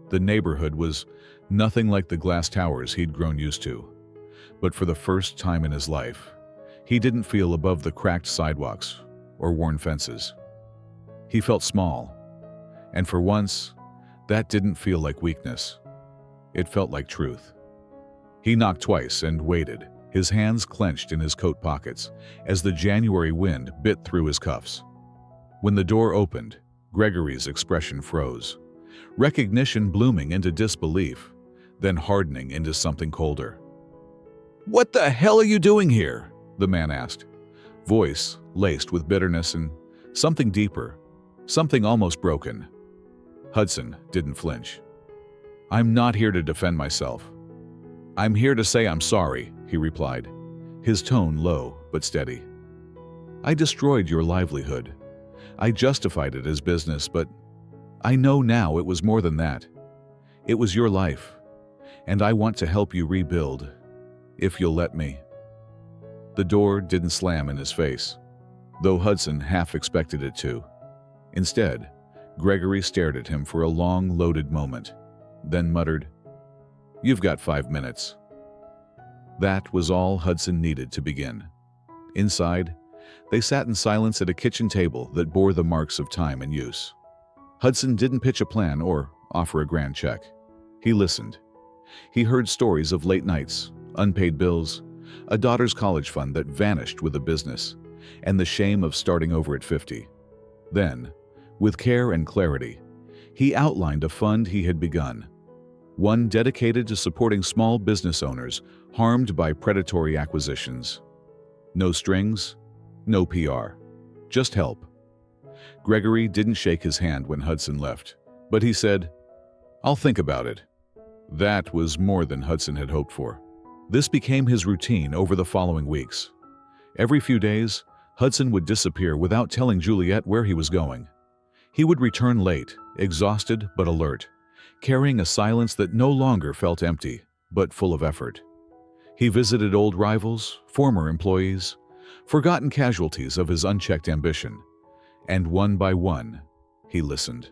The neighborhood was nothing like the glass towers he'd grown used to, but for the first time in his life, he didn't feel above the cracked sidewalks or worn fences. He felt small, and for once, that didn't feel like weakness. It felt like truth. He knocked twice and waited, his hands clenched in his coat pockets as the January wind bit through his cuffs. When the door opened, Gregory's expression froze, recognition blooming into disbelief, then hardening into something colder. "What the hell are you doing here?" the man asked, voice laced with bitterness and something deeper, something almost broken. Hudson didn't flinch. "I'm not here to defend myself. I'm here to say I'm sorry," he replied, his tone low but steady. "I destroyed your livelihood. I justified it as business, but I know now it was more than that. It was your life, and I want to help you rebuild, if you'll let me." The door didn't slam in his face, though Hudson half expected it to. Instead, Gregory stared at him for a long, loaded moment, then muttered, "You've got 5 minutes." That was all Hudson needed to begin. Inside, they sat in silence at a kitchen table that bore the marks of time and use. Hudson didn't pitch a plan or offer a grand check. He listened. He heard stories of late nights, unpaid bills, a daughter's college fund that vanished with a business, and the shame of starting over at 50. Then, with care and clarity, he outlined a fund he had begun, one dedicated to supporting small business owners harmed by predatory acquisitions. No strings, no PR, just help. Gregory didn't shake his hand when Hudson left, but he said, "I'll think about it." That was more than Hudson had hoped for. This became his routine over the following weeks. Every few days, Hudson would disappear without telling Juliette where he was going. He would return late, exhausted but alert, carrying a silence that no longer felt empty, but full of effort. He visited old rivals, former employees, forgotten casualties of his unchecked ambition, and one by one, he listened.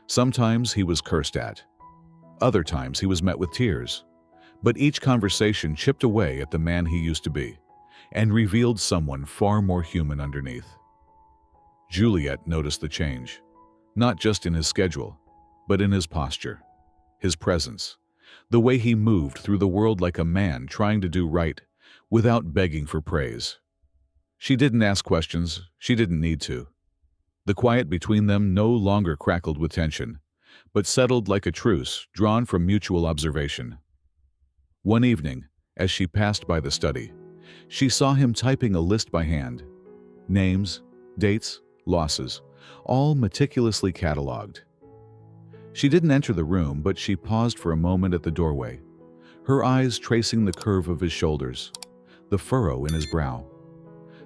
Sometimes he was cursed at. Other times he was met with tears. But each conversation chipped away at the man he used to be, and revealed someone far more human underneath. Juliette noticed the change, not just in his schedule, but in his posture, his presence, the way he moved through the world like a man trying to do right without begging for praise. She didn't ask questions, she didn't need to. The quiet between them no longer crackled with tension, but settled like a truce drawn from mutual observation. One evening, as she passed by the study, she saw him typing a list by hand. Names, dates, losses, all meticulously cataloged. She didn't enter the room, but she paused for a moment at the doorway, her eyes tracing the curve of his shoulders, the furrow in his brow.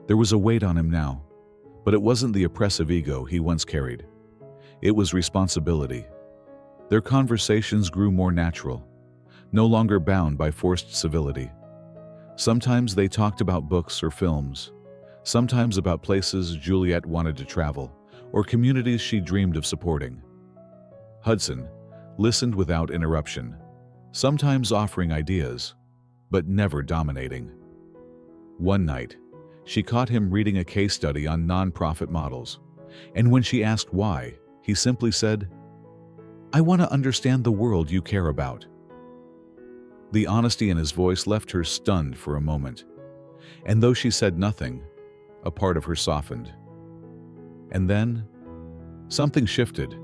There was a weight on him now, but it wasn't the oppressive ego he once carried. It was responsibility. Their conversations grew more natural, no longer bound by forced civility. Sometimes they talked about books or films, sometimes about places Juliette wanted to travel, or communities she dreamed of supporting. Hudson listened without interruption, sometimes offering ideas, but never dominating. One night, she caught him reading a case study on nonprofit models, and when she asked why, he simply said, "I want to understand the world you care about." The honesty in his voice left her stunned for a moment, and though she said nothing, a part of her softened. And then, something shifted.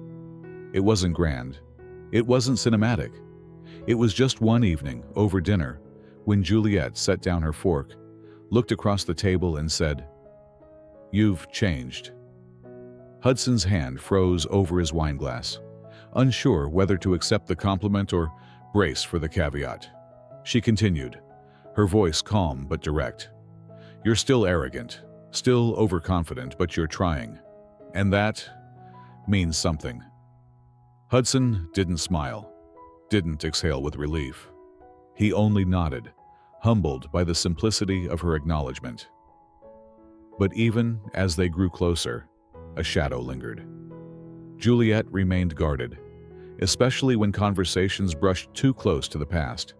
It wasn't grand. It wasn't cinematic. It was just one evening, over dinner, when Juliette set down her fork, looked across the table and said, "You've changed." Hudson's hand froze over his wineglass, unsure whether to accept the compliment or brace for the caveat. She continued, her voice calm but direct. "You're still arrogant, still overconfident, but you're trying. And that means something." Hudson didn't smile, didn't exhale with relief. He only nodded, humbled by the simplicity of her acknowledgement. But even as they grew closer, a shadow lingered. Juliette remained guarded, especially when conversations brushed too close to the past.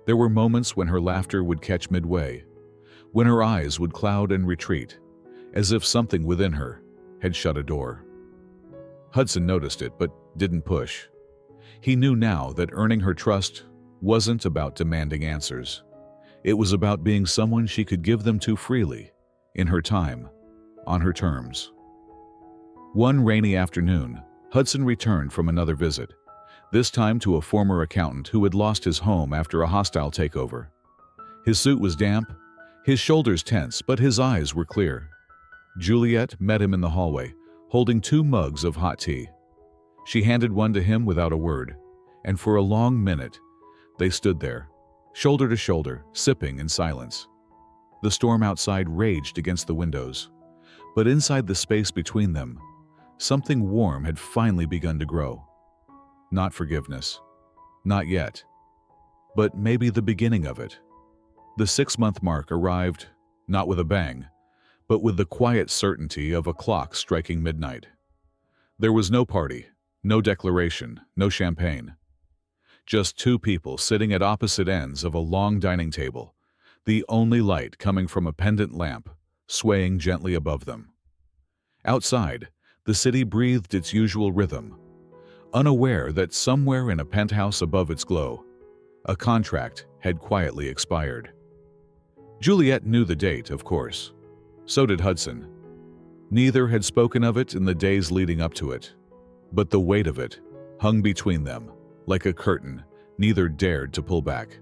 There were moments when her laughter would catch midway, when her eyes would cloud and retreat, as if something within her had shut a door. Hudson noticed it, but didn't push. He knew now that earning her trust wasn't about demanding answers. It was about being someone she could give them to freely, in her time, on her terms. One rainy afternoon, Hudson returned from another visit, this time to a former accountant who had lost his home after a hostile takeover. His suit was damp, his shoulders tense, but his eyes were clear. Juliette met him in the hallway, holding 2 mugs of hot tea. She handed one to him without a word, and for a long minute, they stood there, shoulder to shoulder, sipping in silence. The storm outside raged against the windows, but inside the space between them, something warm had finally begun to grow. Not forgiveness. Not yet. But maybe the beginning of it. The 6-month mark arrived, not with a bang, but with the quiet certainty of a clock striking midnight. There was no party, no declaration, no champagne. Just 2 people sitting at opposite ends of a long dining table, the only light coming from a pendant lamp swaying gently above them. Outside, the city breathed its usual rhythm, unaware that somewhere in a penthouse above its glow, a contract had quietly expired. Juliette knew the date, of course. So did Hudson. Neither had spoken of it in the days leading up to it, but the weight of it hung between them, like a curtain neither dared to pull back.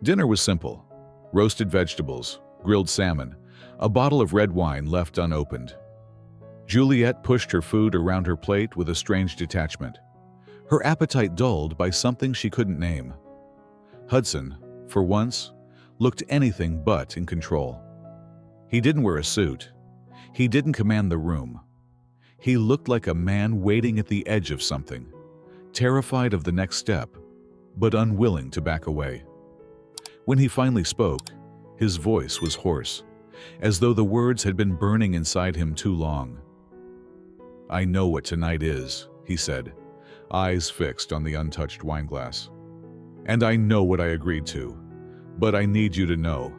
Dinner was simple: roasted vegetables, grilled salmon, a bottle of red wine left unopened. Juliette pushed her food around her plate with a strange detachment, her appetite dulled by something she couldn't name. Hudson, for once, looked anything but in control. He didn't wear a suit. He didn't command the room. He looked like a man waiting at the edge of something, terrified of the next step, but unwilling to back away. When he finally spoke, his voice was hoarse, as though the words had been burning inside him too long. "I know what tonight is," he said, eyes fixed on the untouched wineglass. "And I know what I agreed to, but I need you to know,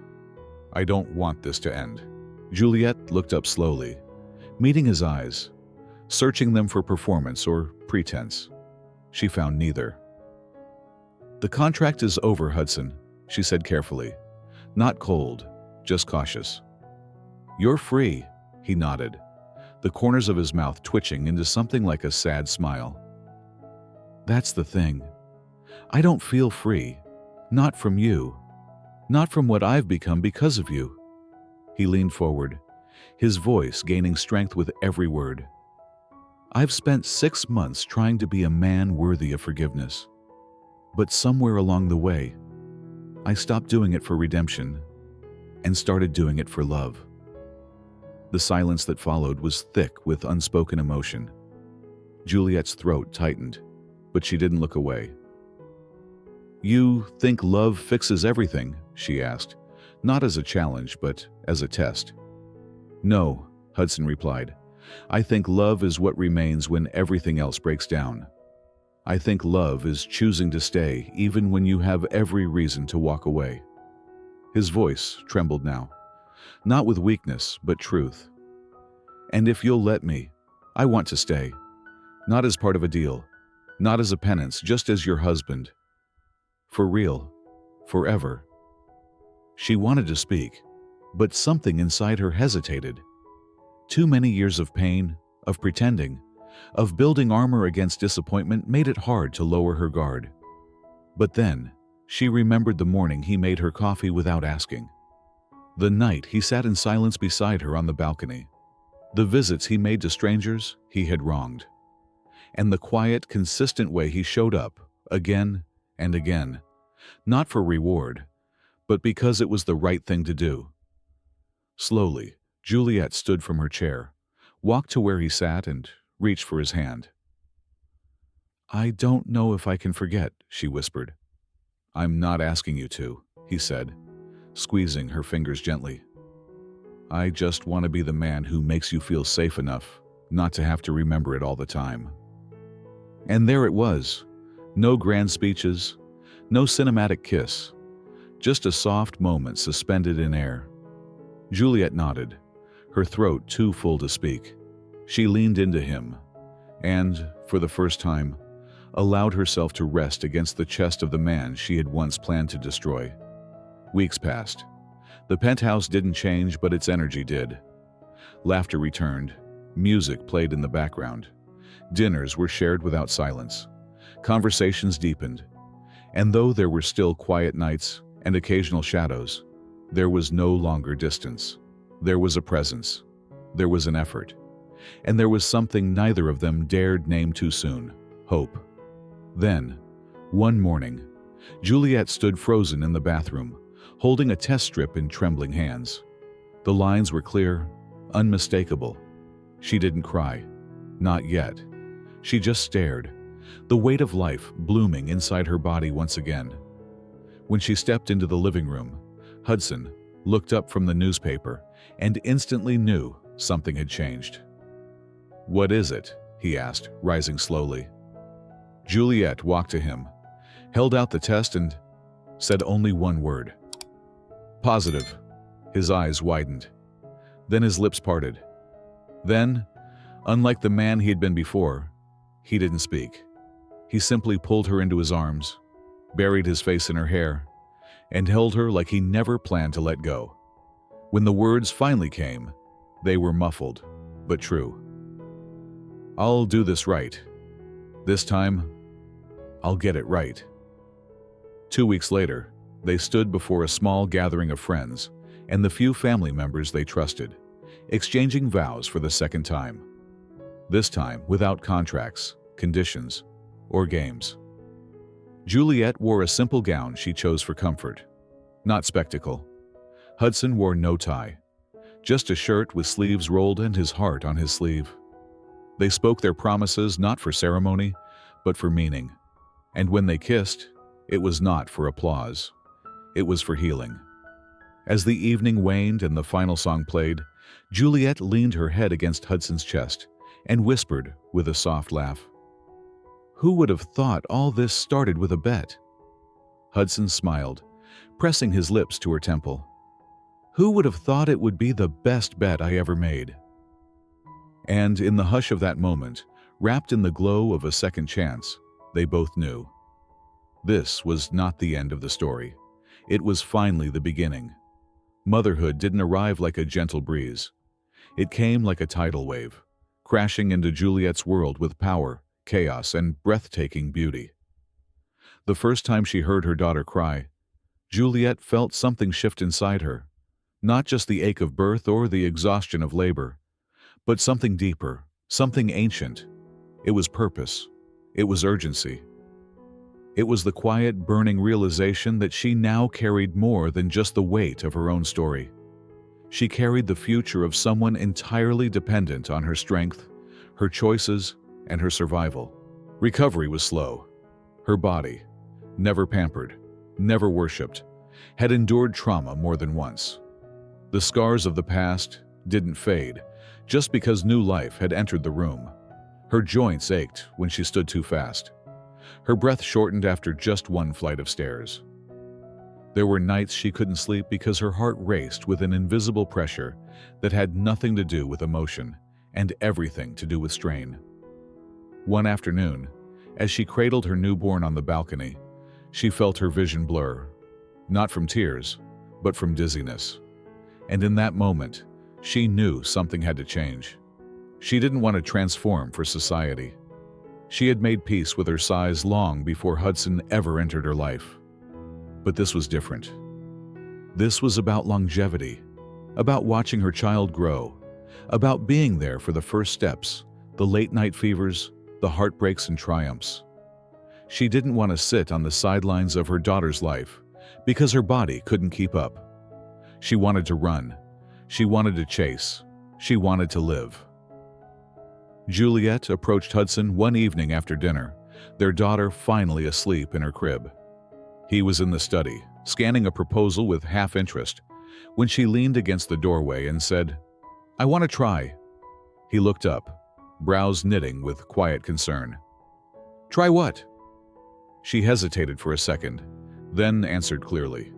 I don't want this to end." Juliette looked up slowly, meeting his eyes, searching them for performance or pretense. She found neither. "The contract is over, Hudson," she said carefully, not cold, just cautious. "You're free," he nodded, the corners of his mouth twitching into something like a sad smile. "That's the thing. I don't feel free. Not from you. Not from what I've become because of you." He leaned forward, his voice gaining strength with every word. "I've spent 6 months trying to be a man worthy of forgiveness. But somewhere along the way, I stopped doing it for redemption and started doing it for love." The silence that followed was thick with unspoken emotion. Juliette's throat tightened, but she didn't look away. "You think love fixes everything?" she asked, not as a challenge, but as a test. "No," Hudson replied. "I think love is what remains when everything else breaks down. I think love is choosing to stay even when you have every reason to walk away." His voice trembled now, not with weakness, but truth. "And if you'll let me, I want to stay. Not as part of a deal, not as a penance, just as your husband. For real, forever." She wanted to speak, but something inside her hesitated. Too many years of pain, of pretending, of building armor against disappointment made it hard to lower her guard. But then, she remembered the morning he made her coffee without asking. The night he sat in silence beside her on the balcony. The visits he made to strangers he had wronged. And the quiet, consistent way he showed up, again and again, not for reward, but because it was the right thing to do. Slowly, Juliette stood from her chair, walked to where he sat, and reached for his hand. "I don't know if I can forget," she whispered. "I'm not asking you to," he said, squeezing her fingers gently. "I just want to be the man who makes you feel safe enough not to have to remember it all the time." And there it was. No grand speeches, no cinematic kiss, just a soft moment suspended in air. Juliette nodded, her throat too full to speak. She leaned into him and, for the first time, allowed herself to rest against the chest of the man she had once planned to destroy. Weeks passed. The penthouse didn't change, but its energy did. Laughter returned. Music played in the background. Dinners were shared without silence. Conversations deepened. And though there were still quiet nights and occasional shadows, there was no longer distance. There was a presence. There was an effort. And there was something neither of them dared name too soon: hope. Then, one morning, Juliette stood frozen in the bathroom, holding a test strip in trembling hands. The lines were clear, unmistakable. She didn't cry. Not yet. She just stared, the weight of life blooming inside her body once again. When she stepped into the living room, Hudson looked up from the newspaper and instantly knew something had changed. "What is it?" he asked, rising slowly. Juliette walked to him, held out the test, and said only one word. "Positive." His eyes widened. Then his lips parted. Then, unlike the man he had been before, he didn't speak. He simply pulled her into his arms, buried his face in her hair, and held her like he never planned to let go. When the words finally came, they were muffled, but true. "I'll do this right. This time, I'll get it right." 2 weeks later, they stood before a small gathering of friends and the few family members they trusted, exchanging vows for the second time. This time without contracts, conditions, or games. Juliette wore a simple gown she chose for comfort, not spectacle. Hudson wore no tie, just a shirt with sleeves rolled and his heart on his sleeve. They spoke their promises not for ceremony, but for meaning. And when they kissed, it was not for applause. It was for healing. As the evening waned and the final song played, Juliette leaned her head against Hudson's chest and whispered with a soft laugh, "Who would have thought all this started with a bet?" Hudson smiled, pressing his lips to her temple. "Who would have thought it would be the best bet I ever made?" And in the hush of that moment, wrapped in the glow of a second chance, they both knew. This was not the end of the story. It was finally the beginning. Motherhood didn't arrive like a gentle breeze. It came like a tidal wave, crashing into Juliette's world with power, chaos, and breathtaking beauty. The first time she heard her daughter cry, Juliette felt something shift inside her. Not just the ache of birth or the exhaustion of labor, but something deeper, something ancient. It was purpose. It was urgency. It was the quiet, burning realization that she now carried more than just the weight of her own story. She carried the future of someone entirely dependent on her strength, her choices, and her survival. Recovery was slow. Her body, never pampered, never worshipped, had endured trauma more than once. The scars of the past didn't fade just because new life had entered the room. Her joints ached when she stood too fast. Her breath shortened after just one flight of stairs. There were nights she couldn't sleep because her heart raced with an invisible pressure that had nothing to do with emotion and everything to do with strain. One afternoon, as she cradled her newborn on the balcony, she felt her vision blur, not from tears, but from dizziness. And in that moment, She knew something had to change. She didn't want to transform for society. She had made peace with her size long before Hudson ever entered her life. But this was different. This was about longevity, about watching her child grow, about being there for the first steps, the late-night fevers, the heartbreaks and triumphs. She didn't want to sit on the sidelines of her daughter's life because her body couldn't keep up. She wanted to run. She wanted to chase. She wanted to live. Juliette approached Hudson one evening after dinner, their daughter finally asleep in her crib. He was in the study, scanning a proposal with half interest, when she leaned against the doorway and said, "I want to try." He looked up, brows knitting with quiet concern. "Try what?" She hesitated for a second, then answered clearly.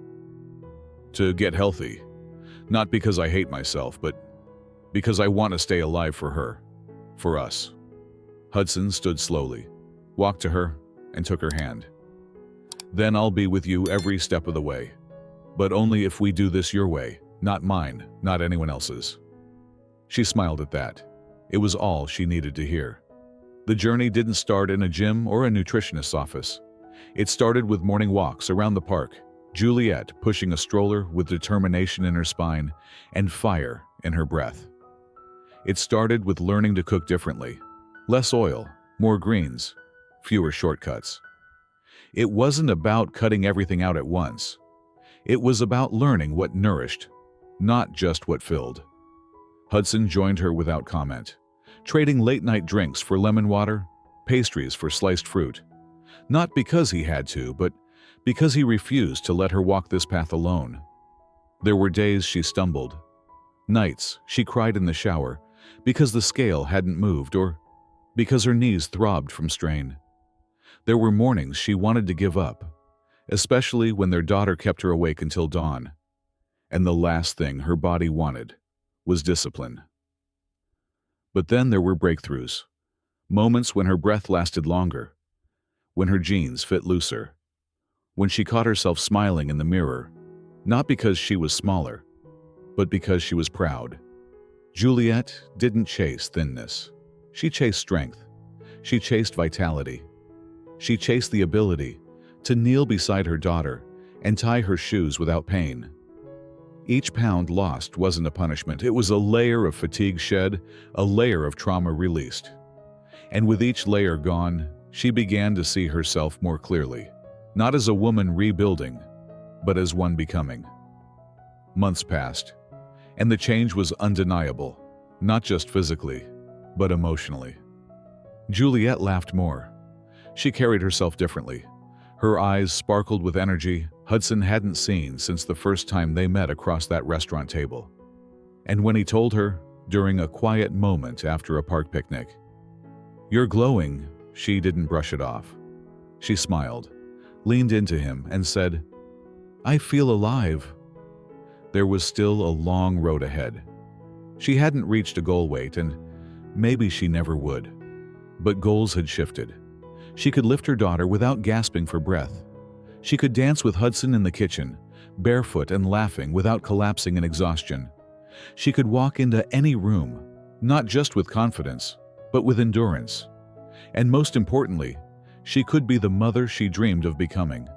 "To get healthy. Not because I hate myself, but because I want to stay alive for her. For us." Hudson stood slowly, walked to her, and took her hand. "Then I'll be with you every step of the way. But only if we do this your way, not mine, not anyone else's." She smiled at that. It was all she needed to hear. The journey didn't start in a gym or a nutritionist's office. It started with morning walks around the park, Juliette pushing a stroller with determination in her spine and fire in her breath. It started with learning to cook differently. Less oil, more greens, fewer shortcuts. It wasn't about cutting everything out at once. It was about learning what nourished, not just what filled. Hudson joined her without comment, trading late-night drinks for lemon water, pastries for sliced fruit. Not because he had to, but because he refused to let her walk this path alone. There were days she stumbled. Nights she cried in the shower because the scale hadn't moved or because her knees throbbed from strain. There were mornings she wanted to give up, especially when their daughter kept her awake until dawn. And the last thing her body wanted was discipline. But then there were breakthroughs, moments when her breath lasted longer, when her jeans fit looser, when she caught herself smiling in the mirror, not because she was smaller, but because she was proud. Juliette didn't chase thinness. She chased strength. She chased vitality. She chased the ability to kneel beside her daughter and tie her shoes without pain. Each pound lost wasn't a punishment. It was a layer of fatigue shed, a layer of trauma released. And with each layer gone, she began to see herself more clearly, not as a woman rebuilding, but as one becoming. Months passed, and the change was undeniable, not just physically, but emotionally. Juliette laughed more. She carried herself differently. Her eyes sparkled with energy Hudson hadn't seen since the first time they met across that restaurant table. And when he told her, during a quiet moment after a park picnic, "You're glowing," she didn't brush it off. She smiled, leaned into him, and said, "I feel alive." There was still a long road ahead. She hadn't reached a goal weight, and maybe she never would. But goals had shifted. She could lift her daughter without gasping for breath. She could dance with Hudson in the kitchen, barefoot and laughing without collapsing in exhaustion. She could walk into any room, not just with confidence, but with endurance. And most importantly, she could be the mother she dreamed of becoming.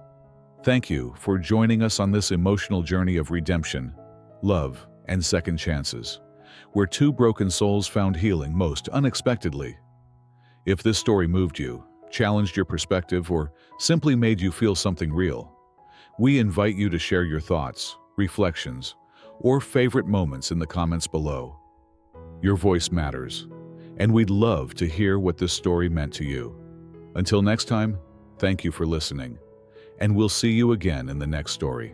Thank you for joining us on this emotional journey of redemption, love, and second chances, where two broken souls found healing most unexpectedly. If this story moved you, challenged your perspective, or simply made you feel something real, we invite you to share your thoughts, reflections, or favorite moments in the comments below. Your voice matters, and we'd love to hear what this story meant to you. Until next time, thank you for listening, and we'll see you again in the next story.